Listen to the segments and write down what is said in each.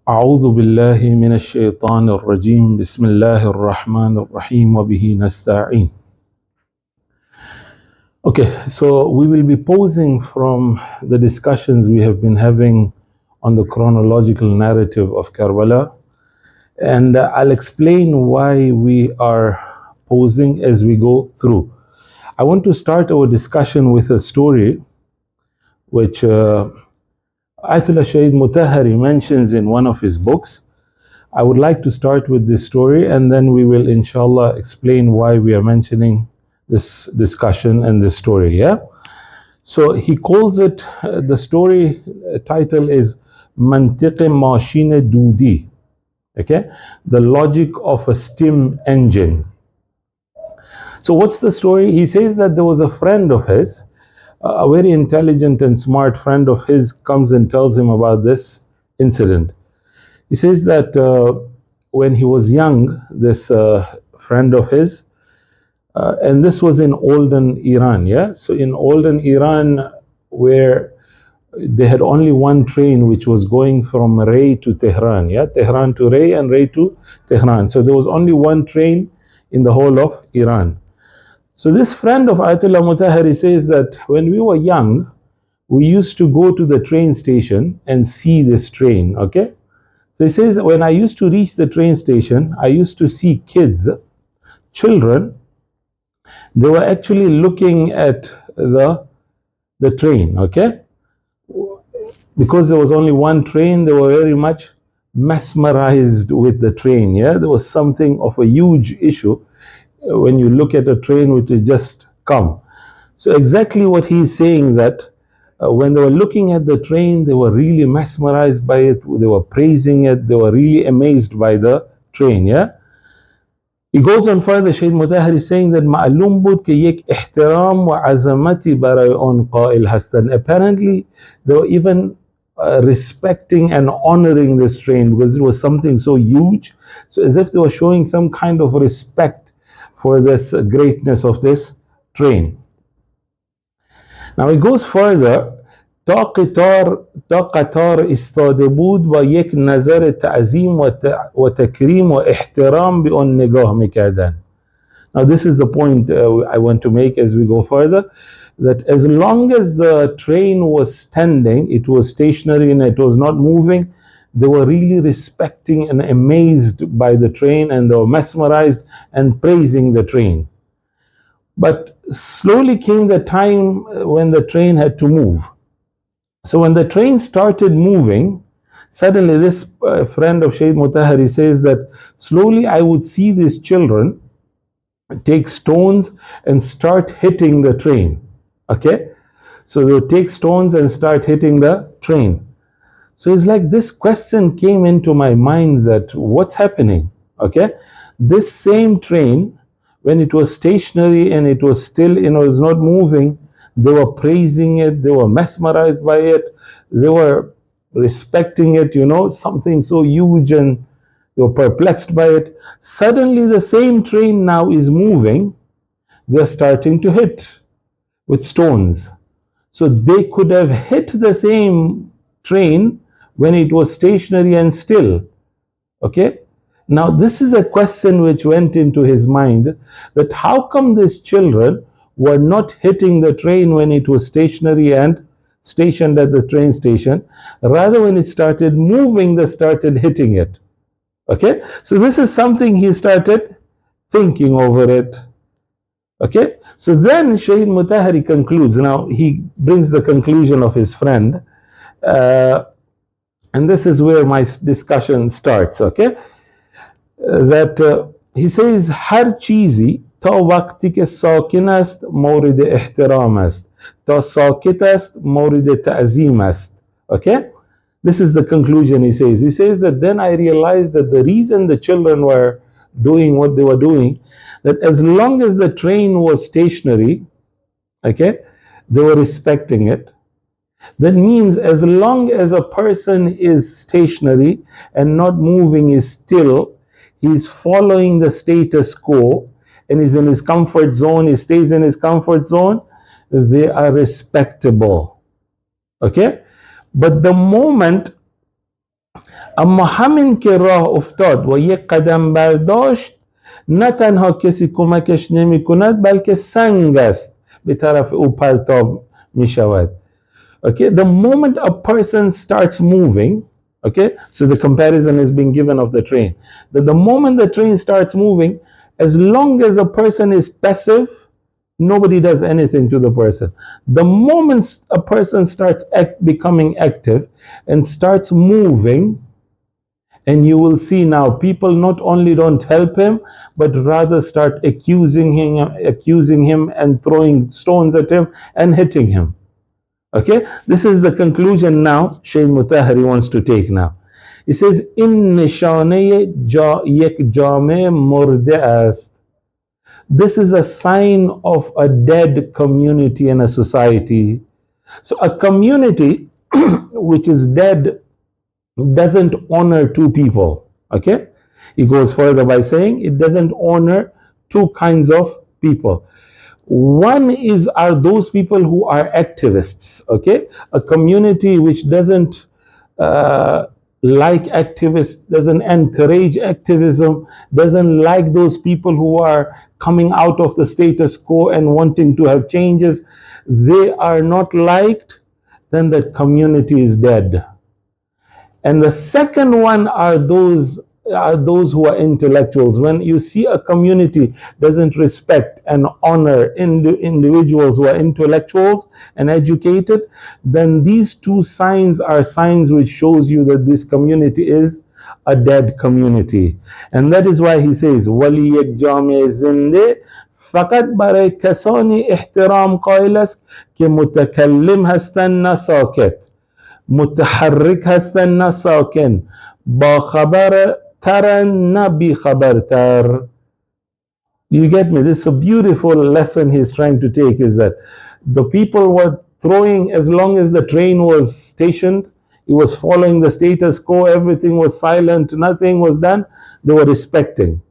أعوذ بالله من الشيطان الرجيم بسم الله الرحمن الرحيم وبه نستعين. Okay, so we will be posing from the discussions we have been having on the chronological narrative of Karbala, and I'll explain why we are posing as we go through. I want to start our discussion with a story which Ayatollah Shaykh Mutahari mentions in one of his books. I would like to start with this story, and then we will inshallah explain why we are mentioning this discussion and this story. Yeah, so he calls it, the story title is Mantiq Machine Dudi, okay, the logic of a steam engine. So what's the story? He says that there was a friend of his, a very intelligent and smart friend of his, comes and tells him about this incident. He says that when he was young, this friend of his, and this was in olden Iran, yeah? So in olden Iran, where they had only one train which was going from Ray to Tehran, yeah? Tehran to Ray and Ray to Tehran. So there was only one train in the whole of Iran. So this friend of Ayatollah Mutahari says that when we were young, we used to go to the train station and see this train, okay? So he says, when I used to reach the train station, I used to see kids, children, they were actually looking at the train, okay? Because there was only one train, they were very much mesmerized with the train, yeah? There was something of a huge issue when you look at a train which has just come. So exactly what he's saying, that when they were looking at the train, they were really mesmerized by it, they were praising it, they were really amazed by the train, yeah? He goes on further, Shaykh Mutahari saying that معلوم بود که یک احترام و عظمتی برای آن قائل هستند. Apparently, they were even respecting and honoring this train because it was something so huge. So as if they were showing some kind of respect for this greatness of this train. Now he goes further. تا قطار ایستاده بود با یک نظر تعظیم و تکریم و احترام به آن نگاه میکردن. Now this is the point I want to make as we go further, that as long as the train was standing, it was stationary and it was not moving, they were really respecting and amazed by the train, and they were mesmerized and praising the train. But slowly came the time when the train had to move. So when the train started moving, suddenly this friend of Shaykh Mutahari says that slowly I would see these children take stones and start hitting the train, okay? So they would take stones and start hitting the train. So it's like this question came into my mind, that what's happening, okay? This same train, when it was stationary and it was still, it was not moving, they were praising it, they were mesmerized by it, they were respecting it, something so huge, and they were perplexed by it. Suddenly the same train now is moving, they're starting to hit with stones. So they could have hit the same train when it was stationary and still, okay? Now this is a question which went into his mind, that how come these children were not hitting the train when it was stationary and stationed at the train station, rather when it started moving, they started hitting it, okay? So this is something he started thinking over it, okay? So then Shaykh Mutahari concludes, now he brings the conclusion of his friend, and this is where my discussion starts, okay? That he says هر چیزی تا وقتی که ساکن است مورد احترام است، تا ساکت است مورد تعظیم است, okay? This is the conclusion he says. He says that then I realized that the reason the children were doing what they were doing, that as long as the train was stationary, okay, they were respecting it. That means as long as a person is stationary and not moving, is still, he's following the status quo and is in his comfort zone, he stays in his comfort zone, they are respectable, okay? But the moment اما همین که راه افتاد و یک قدم برداشت، نه تنها کسی کمکش نمی کند بلکه سنگ است به طرف او پرتاب می شود. Okay, the moment a person starts moving, okay, so the comparison is being given of the train, that the moment the train starts moving, as long as a person is passive, nobody does anything to the person. The moment a person starts becoming active and starts moving, and you will see now people not only don't help him, but rather start accusing him and throwing stones at him and hitting him. Okay, this is the conclusion now Shaykh Mutahari wants to take now. He says, in nishane yek jame murde ast. This is a sign of a dead community and a society. So a community which is dead doesn't honor two people. Okay, he goes further by saying it doesn't honor two kinds of people. One are those people who are activists. Okay, a community which doesn't like activists, doesn't encourage activism, doesn't like those people who are coming out of the status quo and wanting to have changes, they are not liked, then that community is dead. And the second one are those who are intellectuals. When you see a community doesn't respect and honor individuals who are intellectuals and educated, then these two signs are signs which shows you that this community is a dead community. And that is why he says, وَلِيَكْ جَامِعِ زِنْدِ فقط برای کسانی احترام قائل است که متکلم هستند نه ساکت، متحرک هستن نه ساکن، با خبر ترن نه بی خبرتر. You get me? This is a beautiful lesson he's trying to take, is that the people were throwing, as long as the train was stationed, it was following the status quo, everything was silent, nothing was done, they were respecting.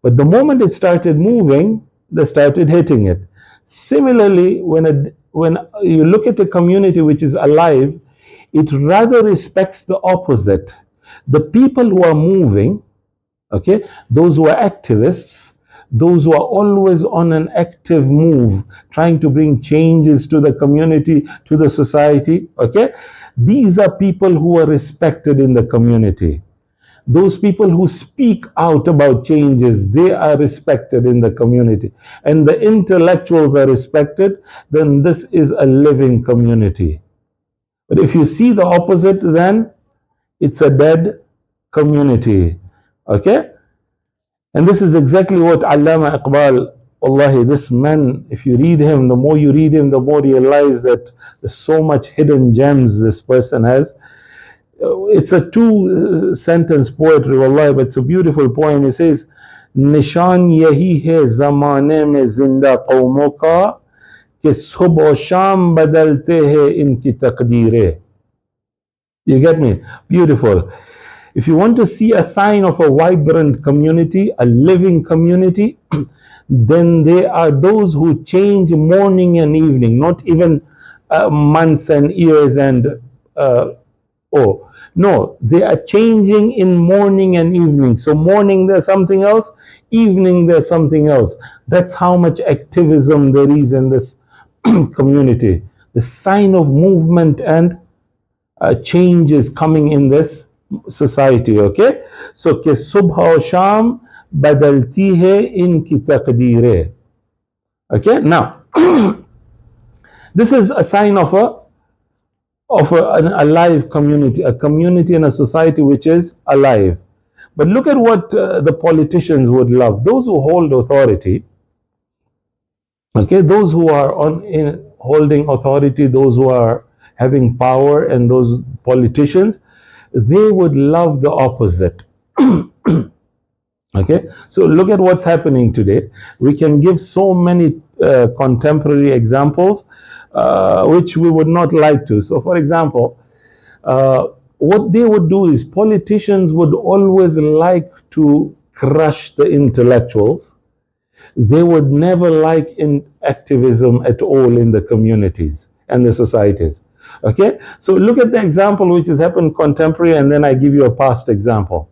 But the moment it started moving, they started hitting it. Similarly, when you look at a community which is alive, it rather respects the opposite. The people who are moving, okay, those who are activists, those who are always on an active move, trying to bring changes to the community, to the society, okay, these are people who are respected in the community. Those people who speak out about changes, they are respected in the community. And the intellectuals are respected, then this is a living community. But if you see the opposite, then it's a dead community. Okay? And this is exactly what Allama Iqbal, wallahi, this man, if you read him, the more you read him, the more you realize that there's so much hidden gems this person has. It's a two-sentence poetry, wallahi, but it's a beautiful poem. He says, निशान यही है ज़माने में जिंदा कौमों का कि सुबह शाम बदलते हैं इनकी तकदीरें. You get me? Beautiful. If you want to see a sign of a vibrant community, a living community, then they are those who change morning and evening, not even months and years and no, they are changing in morning and evening. So morning there's something else, evening there's something else. That's how much activism there is in this community. The sign of movement and change is coming in this society. Okay, so ke subh aur sham badalti hai inki taqdeere. Okay, now this is a sign of an alive community, a community and a society which is alive. But look at what the politicians would love. Those who hold authority, okay, those who are holding authority, those who are having power, and those politicians, they would love the opposite. Okay, so look at what's happening today. We can give so many contemporary examples which we would not like to. So for example, what they would do is, politicians would always like to crush the intellectuals. They would never like activism at all in the communities and the societies. Okay, so look at the example which has happened contemporary, and then I give you a past example.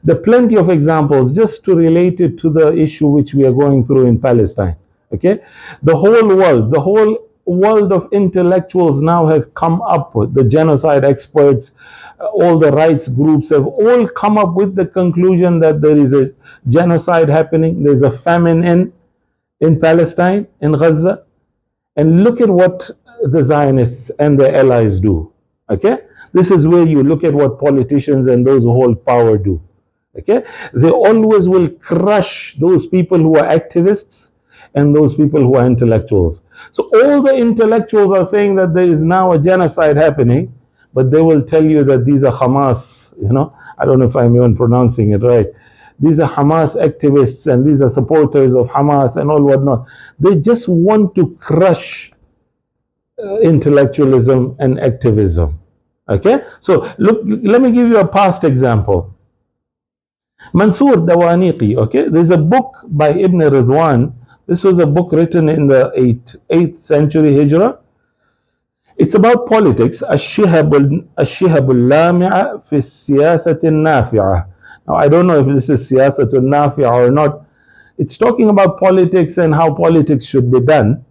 There are plenty of examples just to relate it to the issue which we are going through in Palestine. Okay, the whole world of intellectuals now have come up with, the genocide experts, all the rights groups have all come up with the conclusion that there is a genocide happening, there's a famine in Palestine, in Gaza. And look at what the Zionists and their allies do. Okay, this is where you look at what politicians and those who hold power do. Okay, they always will crush those people who are activists and those people who are intellectuals. So all the intellectuals are saying that there is now a genocide happening, but they will tell you that these are Hamas, I don't know if I'm even pronouncing it right. These are Hamas activists and these are supporters of Hamas and all whatnot. They just want to crush intellectualism and activism. Okay, so look, let me give you a past example. Mansour Dawaniqi, okay, there's a book by Ibn Ridwan. This was a book written in the 8th century Hijrah. It's about politics. الشهب اللامعة في السياسة النافعة. Now I don't know if this is سياسة النافعة or not. It's talking about politics and how politics should be done.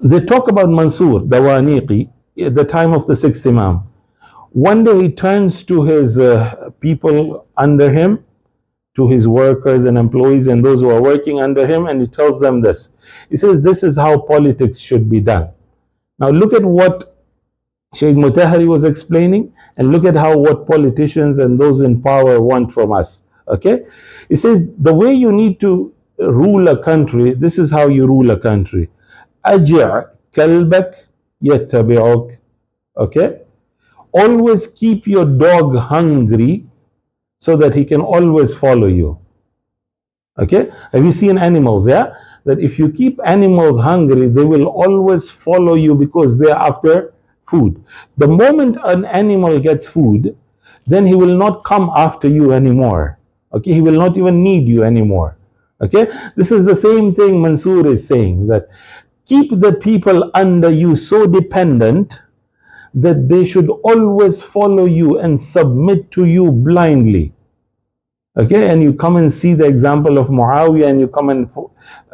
They talk about Mansour Dawaniqi at the time of the sixth Imam. One day he turns to his people under him, to his workers and employees and those who are working under him, and he tells them this. He says, this is how politics should be done. Now look at what Sheikh Mutahari was explaining, and look at what politicians and those in power want from us. Okay? He says, the way you need to rule a country, this is how you rule a country. أجع كلبك يتبعك. Okay? Always keep your dog hungry so that he can always follow you. Okay? Have you seen animals, yeah? That if you keep animals hungry, they will always follow you because they're after food. The moment an animal gets food, then he will not come after you anymore. Okay? He will not even need you anymore. Okay? This is the same thing Mansour is saying, that keep the people under you so dependent that they should always follow you and submit to you blindly. Okay, and you come and see the example of Muawiyah, and you come and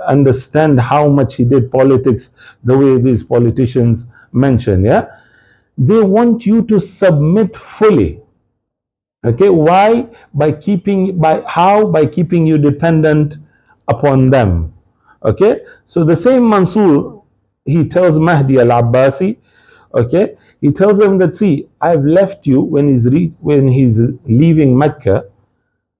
understand how much he did politics the way these politicians mention. Yeah, they want you to submit fully. Okay, why? By keeping you dependent upon them. Okay, so the same Mansour, he tells Mahdi al-Abbasi, okay, he tells him that, see, I've left you when he's leaving Mecca.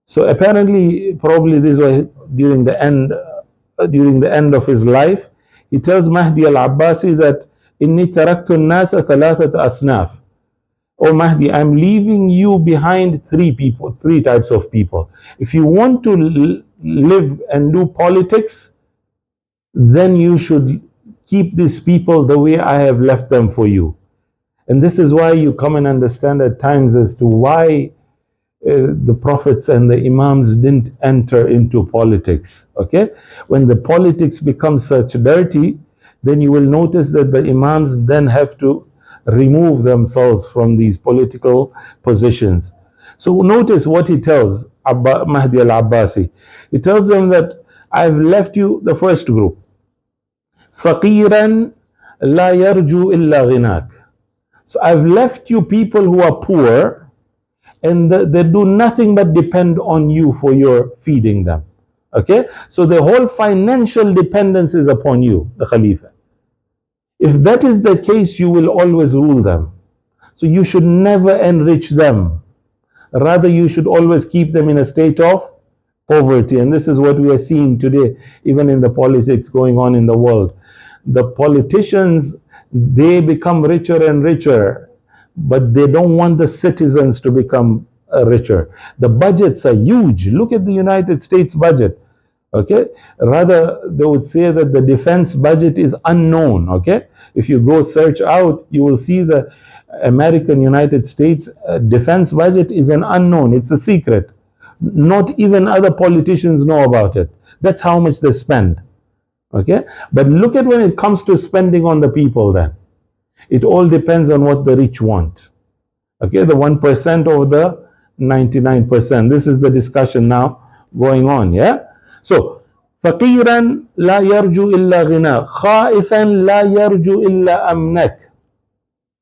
So apparently, probably this was during the end of his life. He tells Mahdi al-Abbasi that inni taraktu an-nasa thalathat asnaf. Oh Mahdi, I'm leaving you behind three types of people. If you want to live and do politics, then you should keep these people the way I have left them for you. And this is why you come and understand at times as to why the prophets and the imams didn't enter into politics. Okay, when the politics becomes such dirty, then you will notice that the imams then have to remove themselves from these political positions. So notice what he tells Mahdi al-Abbasi. He tells them that I've left you the first group. فَقِيرًا لَا يَرْجُو إِلَّا غِنَاكَ. So I've left you people who are poor, and they do nothing but depend on you for your feeding them. Okay, so the whole financial dependence is upon you, the Khalifa. If that is the case, you will always rule them. So you should never enrich them. Rather, you should always keep them in a state of poverty. And this is what we are seeing today, even in the politics going on in the world. The politicians, they become richer and richer, but they don't want the citizens to become richer. The budgets are huge. Look at the United States budget. Okay, rather they would say that the defense budget is unknown. Okay, if you go search out, you will see the American United States defense budget is an unknown. It's a secret. Not even other politicians know about it. That's how much they spend. Okay, but look at when it comes to spending on the people, then it all depends on what the rich want. Okay, the 1% or the 99%. This is the discussion now going on. Yeah, so فقيرا لا يرجو إلا غنى خائفا لا يرجو إلا أمنك.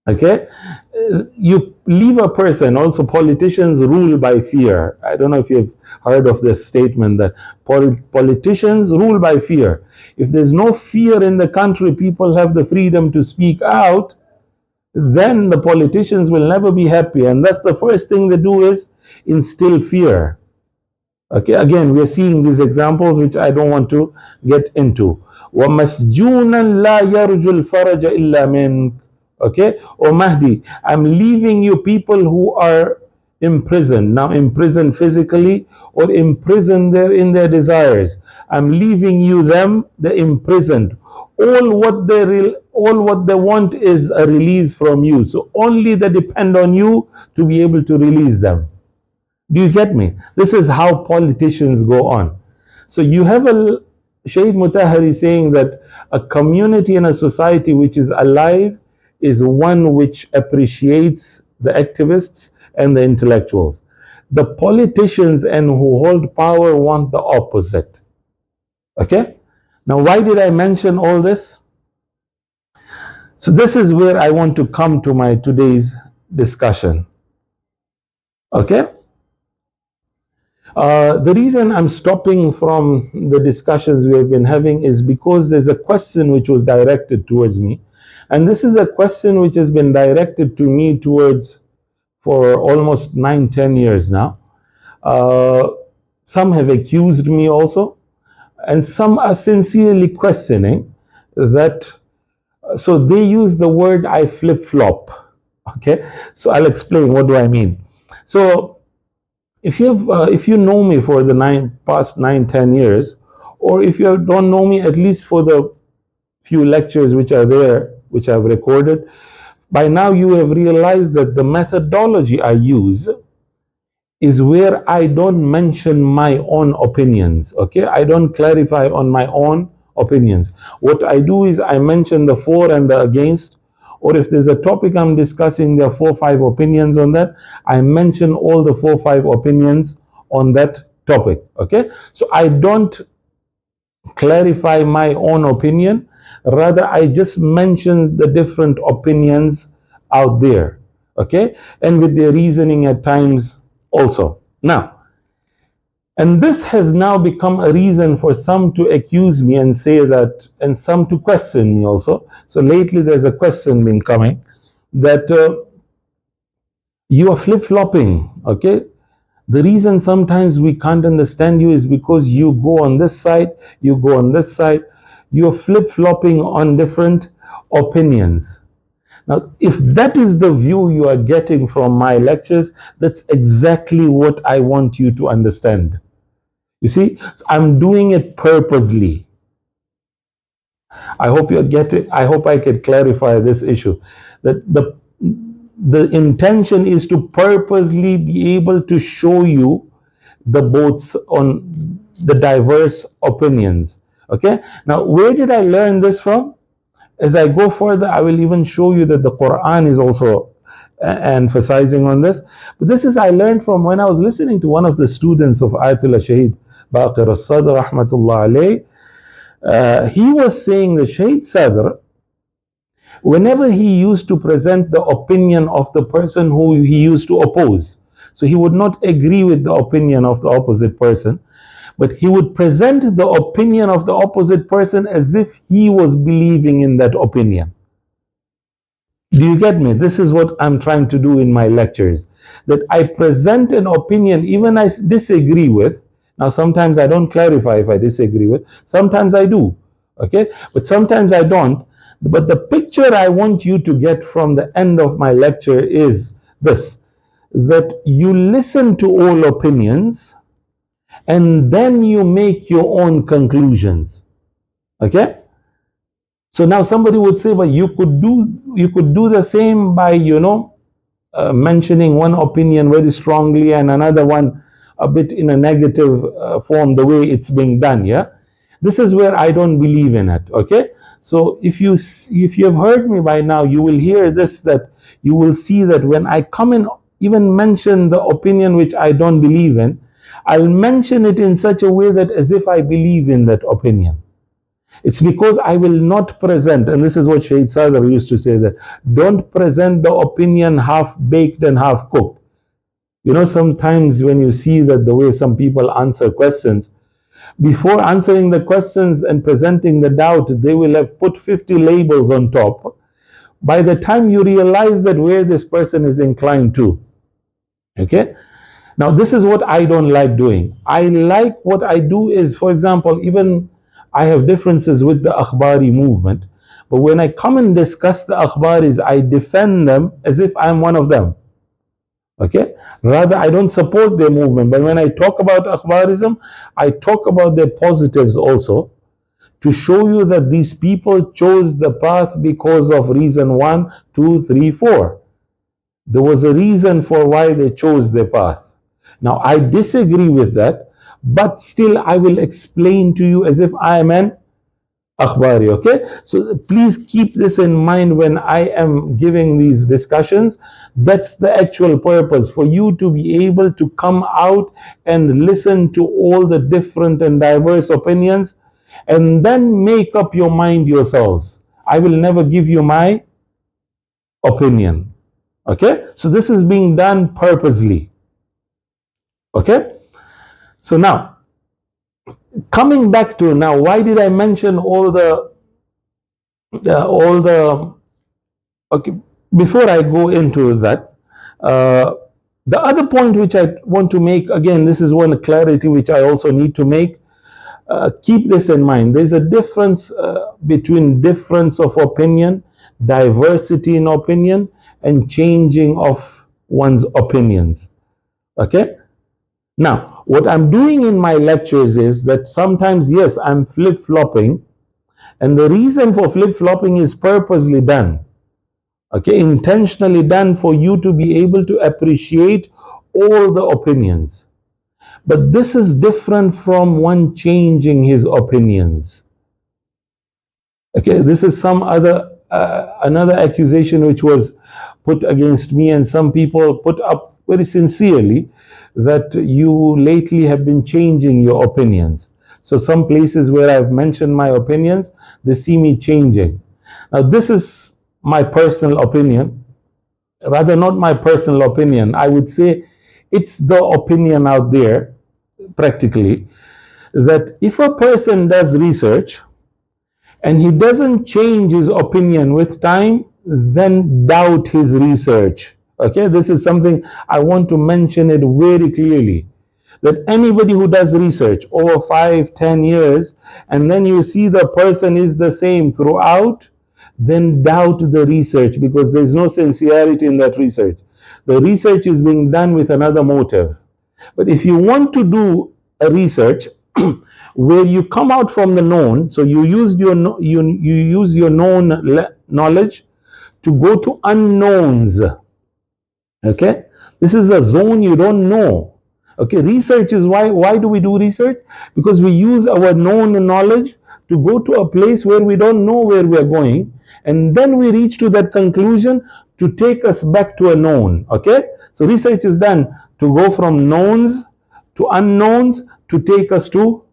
Okay, you leave a person. Also, politicians rule by fear. I don't know if you've heard of this statement that politicians rule by fear. If there's no fear in the country, people have the freedom to speak out, then the politicians will never be happy. And that's the first thing they do, is instill fear. Okay, again, we are seeing these examples which I don't want to get into. وَمَسْجُونًا لَا يَرْجُ الْفَرَجَ إِلَّا مِنْكَ. Okay, O Mahdi, I'm leaving you people who are imprisoned. Now, imprisoned physically or imprisoned there in their desires. I'm leaving you them, the imprisoned. All what they want is a release from you. So only they depend on you to be able to release them. Do you get me? This is how politicians go on. So you have a Shaykh Mutahari saying that a community and a society which is alive is one which appreciates the activists and the intellectuals. The politicians and who hold power want the opposite. Okay? Now, why did I mention all this? So this is where I want to come to my today's discussion. Okay? The reason I'm stopping from the discussions we have been having is because there's a question which was directed towards me. And this is a question which has been directed to me towards for almost 9-10 years now. Some have accused me also, and some are sincerely questioning that. So they use the word I flip-flop. Okay, so I'll explain what do I mean. So if you know me for the past 9-10 years, or if you don't know me, at least for the few lectures which are there, which I've recorded, by now you have realized that the methodology I use is where I don't mention my own opinions. Okay, I don't clarify on my own opinions. What I do is I mention the for and the against, or if there's a topic I'm discussing, there are 4-5 opinions on that, I mention all the 4-5 opinions on that topic. Okay, so I don't clarify my own opinion, rather I just mention the different opinions out there. Okay, and with their reasoning at times also. Now, and this has now become a reason for some to accuse me and say that, and some to question me also. So lately there's a question been coming that you are flip-flopping. Okay, the reason sometimes we can't understand you is because you go on this side, you go on this side, you're flip-flopping on different opinions. Now, if that is the view you are getting from my lectures, that's exactly what I want you to understand. You see, I'm doing it purposely. I hope you get it. I hope I can clarify this issue. That the intention is to purposely be able to show you the both on the diverse opinions. Okay. Now, where did I learn this from? As I go further, I will even show you that the Quran is also emphasizing on this. But this is I learned from when I was listening to one of the students of Ayatollah Shaheed Baqir al-Sadr rahmatullah alayh. He was saying that Shaheed Sadr, whenever he used to present the opinion of the person who he used to oppose, so he would not agree with the opinion of the opposite person, but he would present the opinion of the opposite person as if he was believing in that opinion. Do you get me? This is what I'm trying to do in my lectures, that I present an opinion even I disagree with. Now, sometimes I don't clarify if I disagree with, sometimes I do, okay? But sometimes I don't. But the picture I want you to get from the end of my lecture is this, that you listen to all opinions and then you make your own conclusions. Okay? So now somebody would say, well, you could do the same by, mentioning one opinion very strongly and another one a bit in a negative form, the way it's being done. Yeah. This is where I don't believe in it. Okay, so if you have heard me by now, you will hear this, that you will see that when I come and even mention the opinion which I don't believe in, I'll mention it in such a way that as if I believe in that opinion. It's because I will not present, and this is what Shaykh Sadr used to say, that don't present the opinion half baked and half cooked. You know, sometimes when you see that the way some people answer questions, before answering the questions and presenting the doubt, they will have put 50 labels on top. By the time you realize that where this person is inclined to, okay? Now, this is what I don't like doing. I like, what I do is, for example, even I have differences with the Akhbari movement, but when I come and discuss the Akhbaris, I defend them as if I'm one of them. Okay? Rather, I don't support their movement, but when I talk about Akhbarism, I talk about their positives also, to show you that these people chose the path because of reason 1, 2, 3, 4. There was a reason for why they chose their path. Now, I disagree with that, but still I will explain to you as if I am an Akhbari, okay? So please keep this in mind when I am giving these discussions. That's the actual purpose, for you to be able to come out and listen to all the different and diverse opinions and then make up your mind yourselves. I will never give you my opinion, okay? So this is being done purposely, okay? So now, coming back to now, why did I mention all the okay, before I go into that, the other point which I want to make, again, this is one clarity which I also need to make. Keep this in mind. There's a difference between difference of opinion, diversity in opinion, and changing of one's opinions. Okay? Now, what I'm doing in my lectures is that sometimes, yes, I'm flip-flopping, and the reason for flip-flopping is purposely done. Okay, intentionally done for you to be able to appreciate all the opinions. But this is different from one changing his opinions. Okay, this is some other another accusation which was put against me, and some people put up very sincerely, that you lately have been changing your opinions. So some places where I've mentioned my opinions, they see me changing. Now this is my personal opinion, rather not my personal opinion, I would say it's the opinion out there practically, that if a person does research and he doesn't change his opinion with time, then doubt his research. Okay, this is something I want to mention it very clearly, that anybody who does research over 5-10 years and then you see the person is the same throughout, then doubt the research, because there's no sincerity in that research. The research is being done with another motive. But if you want to do a research where you come out from the known, so you use your known knowledge to go to unknowns. Okay, this is a zone you don't know. Okay, research is why do we do research? Because we use our known knowledge to go to a place where we don't know where we are going, and then we reach to that conclusion to take us back to a known. Okay, so research is done to go from knowns to unknowns to take us to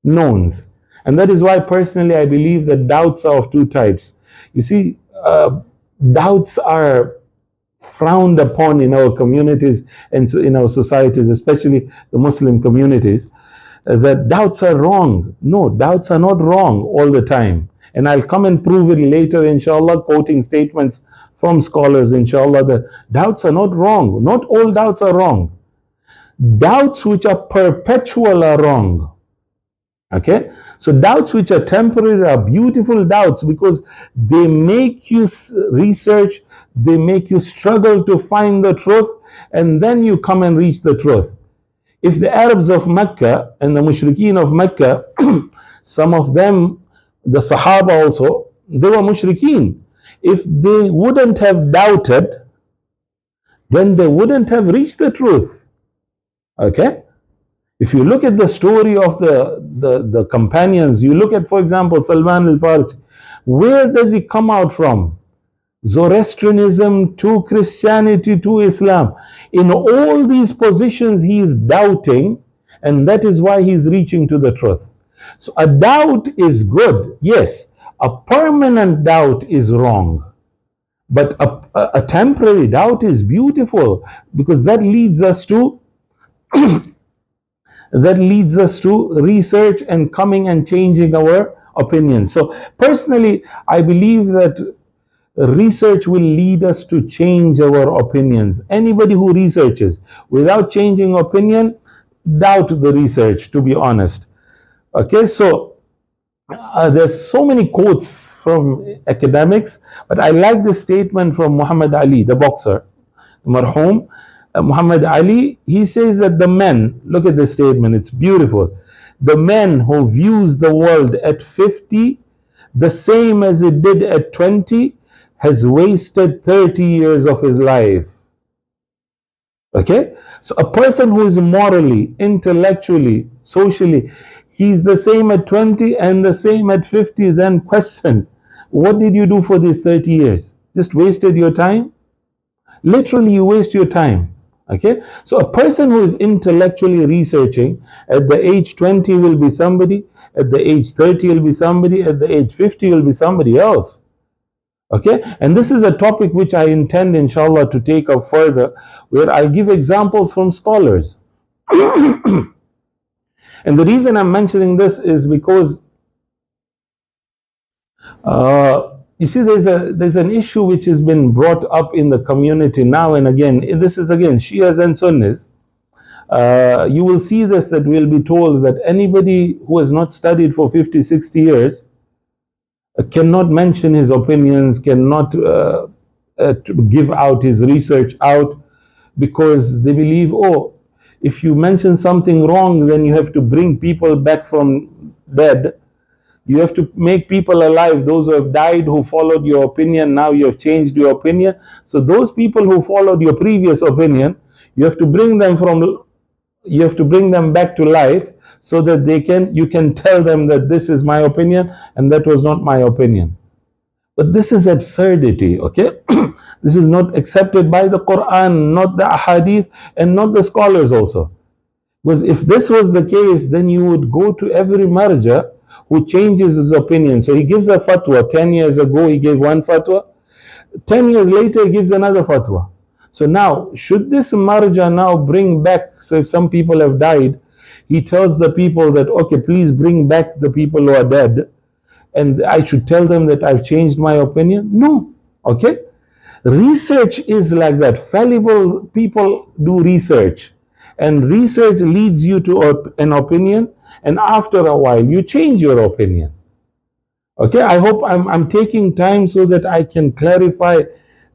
knowns. And that is why personally I believe that doubts are of two types. You see, doubts are frowned upon in our communities and so in our societies, especially the Muslim communities, that doubts are wrong. No, doubts are not wrong all the time. And I'll come and prove it later, inshallah, quoting statements from scholars, inshallah, that doubts are not wrong. Not all doubts are wrong. Doubts which are perpetual are wrong. Okay, so doubts which are temporary are beautiful doubts, because they make you research, they make you struggle to find the truth, and then you come and reach the truth. If the Arabs of Mecca and the Mushrikeen of Mecca, some of them, the Sahaba also, they were Mushrikeen. If they wouldn't have doubted, then they wouldn't have reached the truth. Okay, If you look at the story of the companions, you look at, for example, Salman al-Farsi, where does he come out from? Zoroastrianism to Christianity to Islam. In all these positions, he is doubting, and that is why he is reaching to the truth. So a doubt is good, yes. A permanent doubt is wrong. But a temporary doubt is beautiful, because that leads us to research and coming and changing our opinion. So personally, I believe that research will lead us to change our opinions. Anybody who researches without changing opinion, doubt the research, to be honest. Okay, so there's so many quotes from academics, but I like the statement from Muhammad Ali, the boxer, marhum Muhammad Ali. He says that the man, look at this statement, it's beautiful. The man who views the world at 50 the same as it did at 20 has wasted 30 years of his life. Okay, so a person who is morally, intellectually, socially, he's the same at 20 and the same at 50, then question, what did you do for these 30 years? Just wasted your time? Literally, you waste your time. Okay, so a person who is intellectually researching at the age 20 will be somebody, at the age 30 will be somebody, at the age 50 will be somebody else. Okay, and this is a topic which I intend, inshallah, to take up further, where I'll give examples from scholars. And the reason I'm mentioning this is because you see, there's an issue which has been brought up in the community now and again. This is again Shias and Sunnis. You will see this, that we'll be told that anybody who has not studied for 50, 60 years cannot mention his opinions, cannot give out his research out, because they believe, oh, if you mention something wrong, then you have to bring people back from dead. You have to make people alive. Those who have died, who followed your opinion, now you have changed your opinion. So those people who followed your previous opinion, you have to bring them back to life, so that you can tell them that this is my opinion and that was not my opinion. But this is absurdity, okay? This is not accepted by the Quran, not the ahadith, and not the scholars also. Because if this was the case, then you would go to every marja who changes his opinion. So he gives a fatwa. 10 years ago he gave one fatwa, 10 years later he gives another fatwa. So now, should this marja now bring back, so if some people have died, he tells the people that, okay, please bring back the people who are dead, and I should tell them that I've changed my opinion? No. Okay, research is like that. Fallible people do research, and research leads you to an opinion, and after a while you change your opinion. Okay, I hope I'm taking time so that I can clarify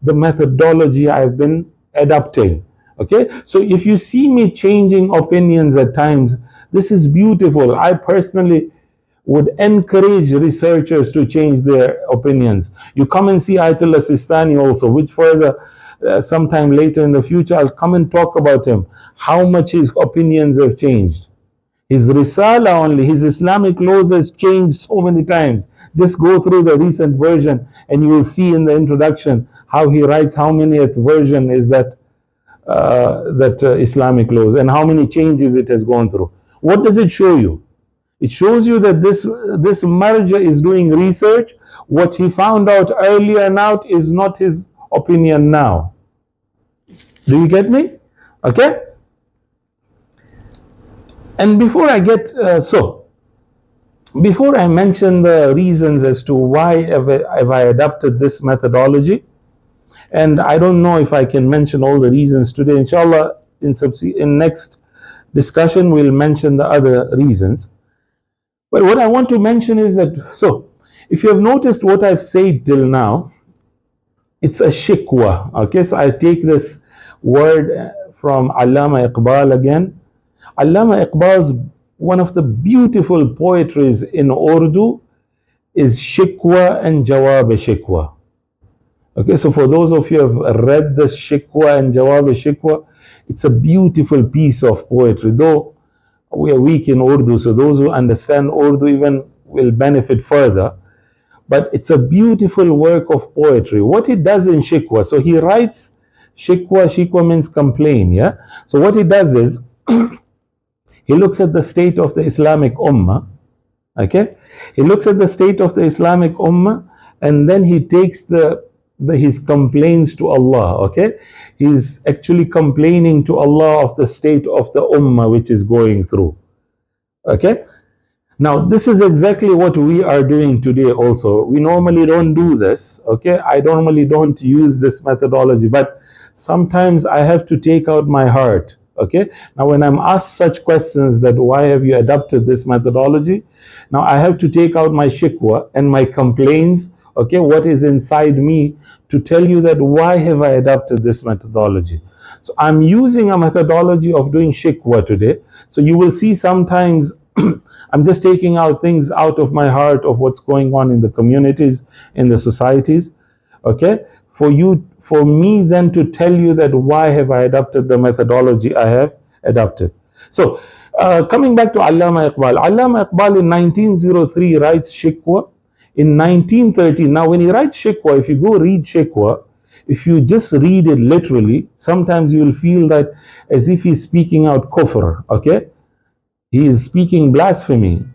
the methodology I've been adapting. Okay, so if you see me changing opinions at times, this is beautiful. I personally would encourage researchers to change their opinions. You come and see Ayatollah Sistani also, which further sometime later in the future I'll come and talk about him, how much his opinions have changed. His Risala only, his Islamic laws has changed so many times. Just go through the recent version and you will see in the introduction how he writes how many version is that Islamic laws, and how many changes it has gone through. What does it show you? It shows you that this marja is doing research. What he found out earlier now is not his opinion now. Do you get me? Okay? And before I before I mention the reasons as to why have I adopted this methodology, and I don't know if I can mention all the reasons today. Inshallah, in next discussion we'll mention the other reasons. But what I want to mention is that, so if you have noticed what I've said till now, it's a shikwa. Okay, so I take this word from Allama Iqbal again. Allama Iqbal's one of the beautiful poetries in Urdu is Shikwa and Jawab Shikwa. Okay, so for those of you who have read this Shikwa and Jawab Shikwa, it's a beautiful piece of poetry. Though We are weak in Urdu, so those who understand Urdu even will benefit further. But it's a beautiful work of poetry. What he does in Shikwa, so he writes Shikwa, Shikwa means complain, yeah? So what he does is, he looks at the state of the Islamic Ummah, okay? He looks at the state of the Islamic Ummah, and then he takes his complaints to Allah, okay? He's actually complaining to Allah of the state of the Ummah which is going through, okay? Now, this is exactly what we are doing today also. We normally don't do this, okay? I normally don't use this methodology, but sometimes I have to take out my heart, okay? Now, when I'm asked such questions that why have you adopted this methodology? Now, I have to take out my shikwa and my complaints, okay? What is inside me to tell you that why have I adopted this methodology? So I'm using a methodology of doing shikwa today. So you will see sometimes I'm just taking out things out of my heart of what's going on in the communities, in the societies, okay? For me then to tell you that why have I adopted the methodology I have adopted. So coming back to Allama Iqbal in 1903 writes Shikwa. In 1913, now when he writes Shikwa, if you go read Shikwa, if you just read it literally, sometimes you will feel that as if he's speaking out kufr, okay? He is speaking blasphemy.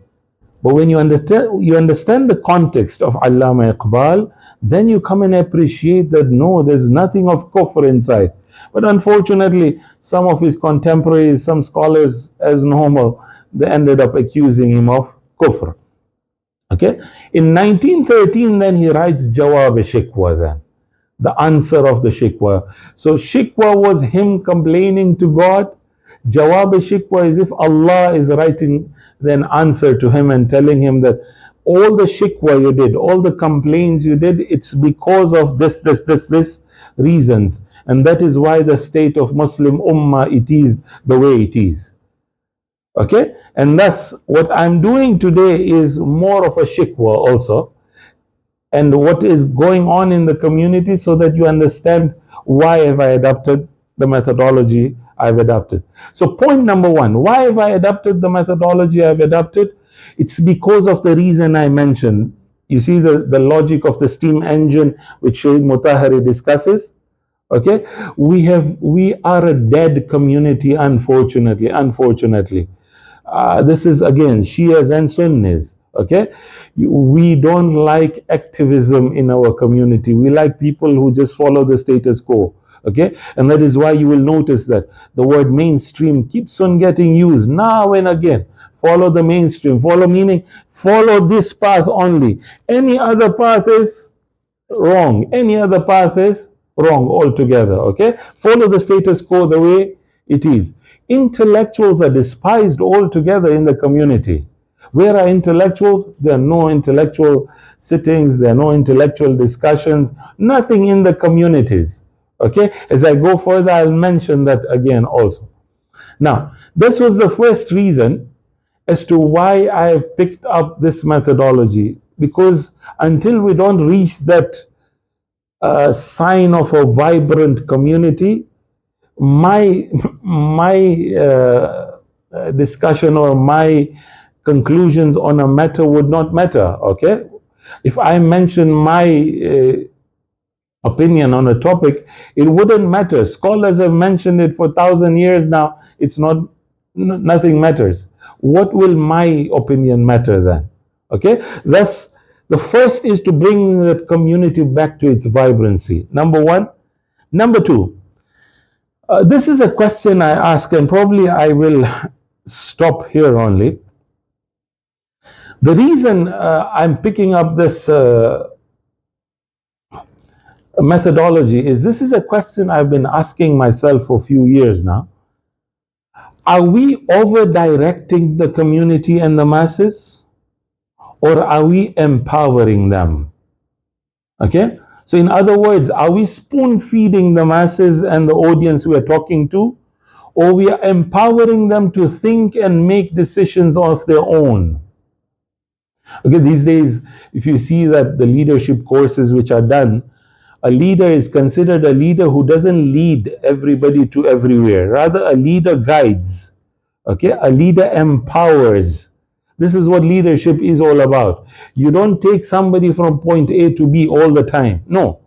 But when you understand the context of Allama Iqbal, then you come and appreciate that no, there's nothing of kufr inside. But unfortunately, some of his contemporaries, some scholars, as normal, they ended up accusing him of kufr. Okay? In 1913, then he writes Jawab Shikwa, then the answer of the Shikwa. So Shikwa was him complaining to God. Jawab Shikwa is if Allah is writing an answer to him and telling him that all the Shikwa you did, all the complaints you did, it's because of this reasons. And that is why the state of Muslim Ummah, it is the way it is. Okay? And thus, what I'm doing today is more of a Shikwa also. And what is going on in the community so that you understand why have I adopted the methodology I've adopted. So point number one, why have I adopted the methodology I've adopted? It's because of the reason I mentioned. You see the logic of the steam engine which Sheikh Mutahari discusses. Okay, we are a dead community, unfortunately. This is again Shias and Sunnis. Okay, we don't like activism in our community. We like people who just follow the status quo. Okay, and that is why you will notice that the word mainstream keeps on getting used now and again. Follow the mainstream. Follow meaning follow this path only. Any other path is wrong. Any other path is wrong altogether. Okay, follow the status quo the way it is. Intellectuals are despised altogether in the community. Where are intellectuals? There are no intellectual sittings, there are no intellectual discussions, nothing in the communities. Okay, as I go further, I'll mention that again also. Now, this was the first reason as to why I have picked up this methodology, because until we don't reach that sign of a vibrant community, my discussion or my conclusions on a matter would not matter. Okay, if I mention my opinion on a topic, it wouldn't matter. Scholars have mentioned it for 1,000 years now. It's not, nothing matters. What will my opinion matter then? Okay, thus the first is to bring the community back to its vibrancy, number one. Number two, this is a question I ask, and probably I will stop here only. The reason I'm picking up this methodology is this is a question I've been asking myself for a few years now. Are we over directing the community and the masses, or are we empowering them? Okay, so in other words, are we spoon feeding the masses and the audience we are talking to, or we are empowering them to think and make decisions of their own? Okay, these days, if you see that the leadership courses which are done, a leader is considered a leader who doesn't lead everybody to everywhere. Rather, a leader guides. Okay, a leader empowers. This is what leadership is all about. You don't take somebody from point A to B all the time. No,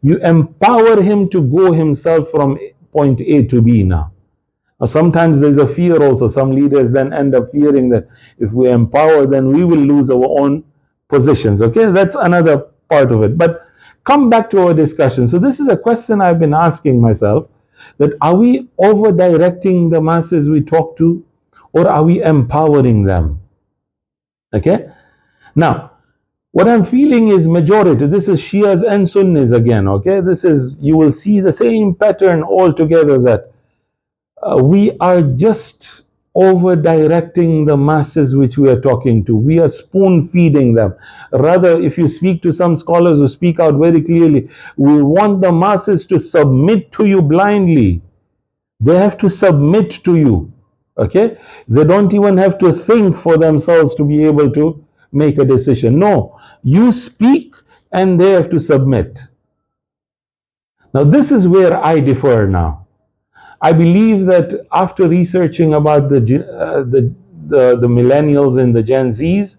you empower him to go himself from point A to B now. Now, sometimes there's a fear also. Some leaders then end up fearing that if we empower, then we will lose our own positions. Okay, that's another part of it. But come back to our discussion. So this is a question I've been asking myself, that are we over directing the masses we talk to, or are we empowering them? Okay, now what I'm feeling is majority. This is Shias and Sunnis again. Okay, this is, you will see the same pattern altogether, that we are just over directing the masses which we are talking to. We are spoon feeding them. Rather, if you speak to some scholars who speak out very clearly, we want the masses to submit to you blindly. They have to submit to you. Okay, they don't even have to think for themselves to be able to make a decision. No, you speak and they have to submit. Now this is where I differ now. I believe that after researching about the millennials and the Gen Zs,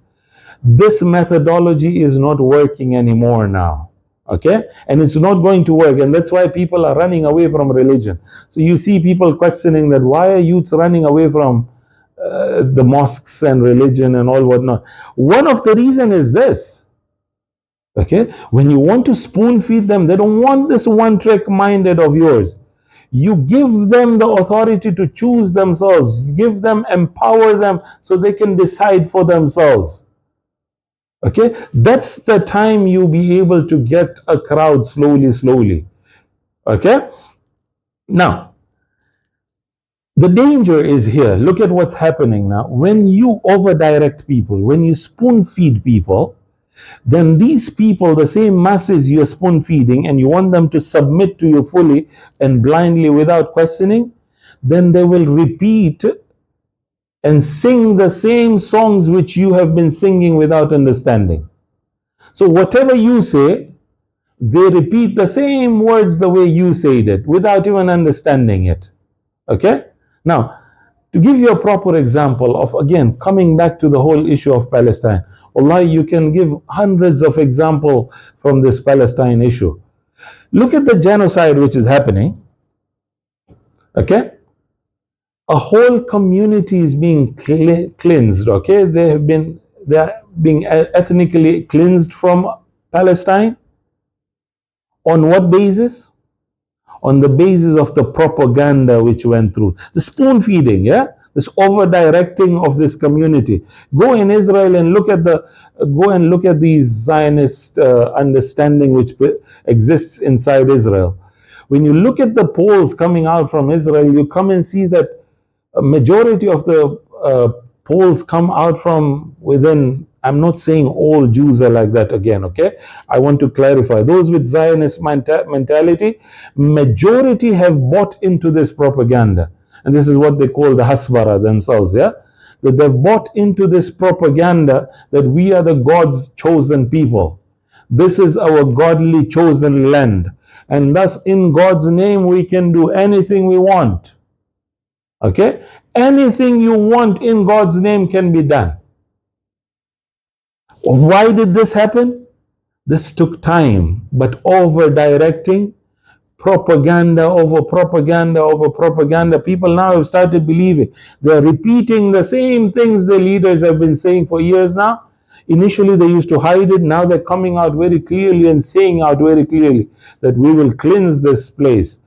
this methodology is not working anymore now. Okay, and it's not going to work, and that's why people are running away from religion. So you see people questioning that, why are youths running away from the mosques and religion and all whatnot? One of the reason is this. Okay, when you want to spoon feed them, they don't want this one trick minded of yours. You give them the authority to choose themselves. You give them, empower them so they can decide for themselves. Okay, that's the time you'll be able to get a crowd slowly. Okay, now the danger is here. Look at what's happening now. When you over direct people, when you spoon feed people, then these people, the same masses you're spoon feeding, and you want them to submit to you fully and blindly without questioning, then they will repeat and sing the same songs which you have been singing without understanding. So whatever you say, they repeat the same words the way you said it without even understanding it. Okay, now to give you a proper example of, again, coming back to the whole issue of Palestine, Allah, you can give hundreds of examples from this Palestine issue. Look at the genocide which is happening. Okay, a whole community is being cleansed. Okay, they are being ethnically cleansed from Palestine. On what basis? On the basis of the propaganda which went through, the spoon feeding, yeah, this over directing of this community. Go in Israel and look at these Zionist understanding which exists inside Israel. When you look at the polls coming out from Israel, you come and see that a majority of the polls come out from within. I'm not saying all Jews are like that again, okay? I want to clarify. Those with Zionist mentality, majority have bought into this propaganda. And this is what they call the Hasbara themselves, yeah? That they've bought into this propaganda that we are the God's chosen people. This is our godly chosen land. And thus, in God's name, we can do anything we want. Okay? Anything you want in God's name can be done. Why did this happen? This took time, but over directing, propaganda over propaganda over propaganda, people now have started believing. They're repeating the same things the leaders have been saying for years now. Initially they used to hide it, now they're coming out very clearly and saying out very clearly that we will cleanse this place.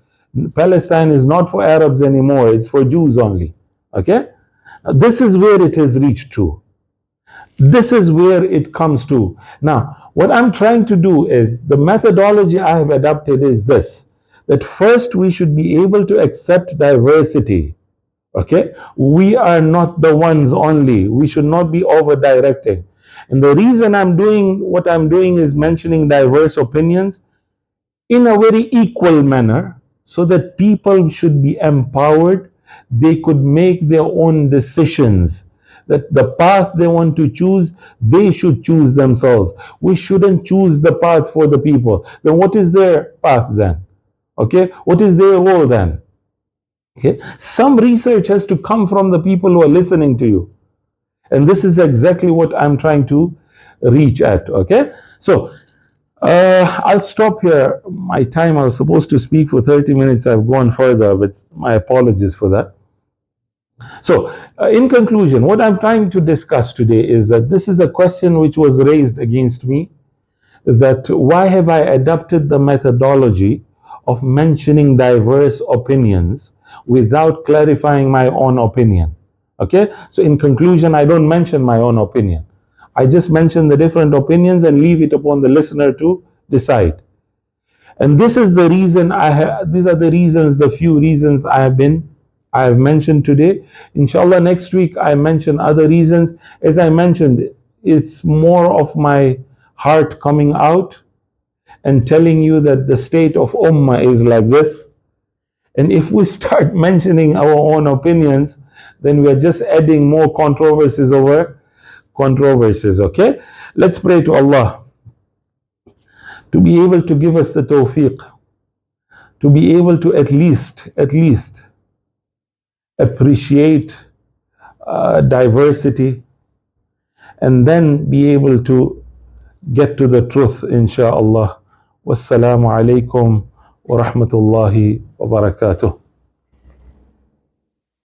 Palestine is not for Arabs anymore, it's for Jews only. Okay? This is where it has reached to. This is where it comes to. Now, what I'm trying to do is, the methodology I have adopted is this, that first we should be able to accept diversity. Okay? We are not the ones only. We should not be over directing. And the reason I'm doing what I'm doing is mentioning diverse opinions in a very equal manner, so that people should be empowered. They could make their own decisions, that the path they want to choose, they should choose themselves. We shouldn't choose the path for the people. Then what is their path then? Okay, what is their role then? Okay? Some research has to come from the people who are listening to you. And this is exactly what I'm trying to reach at. Okay? So I'll stop here. My time, I was supposed to speak for 30 minutes. I've gone further, but my apologies for that. So, in conclusion, what I'm trying to discuss today is that this is a question which was raised against me, that why have I adopted the methodology of mentioning diverse opinions without clarifying my own opinion. Okay, so in conclusion, I don't mention my own opinion. I just mention the different opinions and leave it upon the listener to decide. And this is the reason these are the reasons, the few reasons I have mentioned today. Inshallah, next week I mention other reasons. As I mentioned, it's more of my heart coming out and telling you that the state of Ummah is like this. And if we start mentioning our own opinions, then we are just adding more controversies over controversies. Okay? Let's pray to Allah to be able to give us the tawfiq, to be able to at least appreciate diversity, and then be able to get to the truth, inshallah. Wassalamu alaikum wa rahmatullahi wa barakatuh.